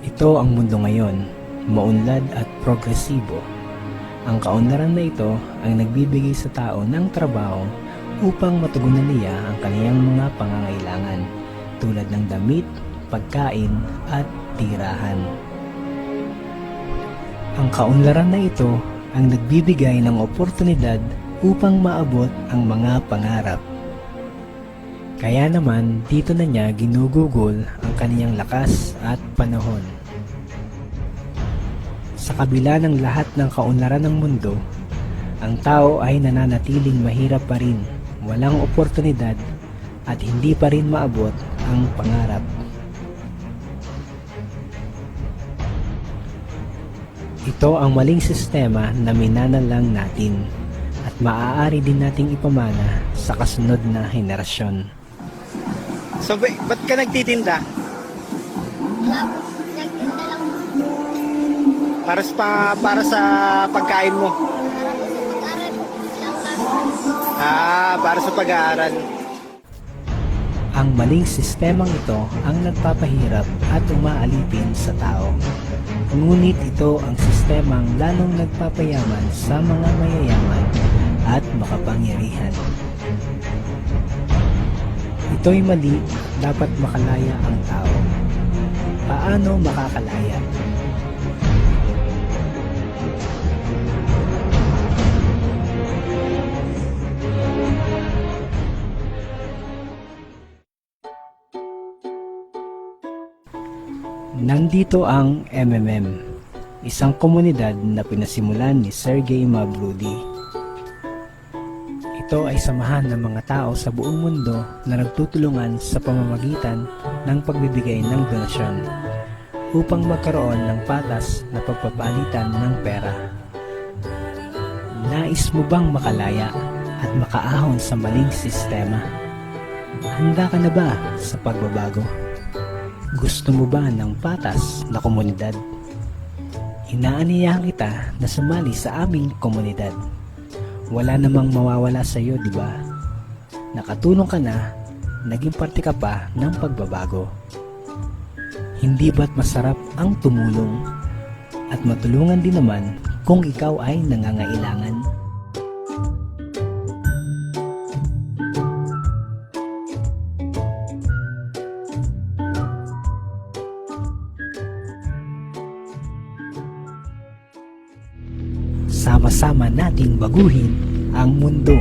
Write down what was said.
Ito ang mundo ngayon, maunlad at progresibo. Ang kaunlaran na ito ang nagbibigay sa tao ng trabaho upang matugunan niya ang kaniyang mga pangangailangan tulad ng damit, pagkain at tirahan. Ang kaunlaran na ito ang nagbibigay ng oportunidad upang maabot ang mga pangarap. Kaya naman dito na niya ginugugol ang kaniyang lakas at panahon. Sa kabila ng lahat ng kaunlaran ng mundo, ang tao ay nananatiling mahirap pa rin, walang oportunidad at hindi pa rin maabot ang pangarap. Ito ang maling sistema na minanalang natin at maaari din nating ipamana sa kasunod na henerasyon. So, ba't ka nagtitinda? Wala po. Nagtinda lang po. Para sa pagkain mo. Para po sa pag-aaral po. Ilang klase po. Para sa pag-aaral. Ang maling sistemang ito ang nagpapahirap at umaalipin sa tao. Ngunit ito ang sistemang lalong nagpapayaman sa mga mayayaman at makapangyarihan. Ito'y mali, dapat makalaya ang tao. Paano makakalaya? Nandito ang MMM, isang komunidad na pinasimulan ni Sergey Mavludi. Ito ay samahan ng mga tao sa buong mundo na nagtutulungan sa pamamagitan ng pagbibigay ng donasyon upang magkaroon ng patas na pagpapalitan ng pera. Nais mo bang makalaya at makaahon sa maling sistema? Handa ka na ba sa pagbabago? Gusto mo ba ng patas na komunidad? Inaaniyahan kita na sumali sa aming komunidad. Wala namang mawawala sa iyo, di ba? Nakatulong ka na, naging parte ka pa ng pagbabago. Hindi ba't masarap ang tumulong? At matulungan din naman kung ikaw ay nangangailangan. Sama-sama nating baguhin ang mundo.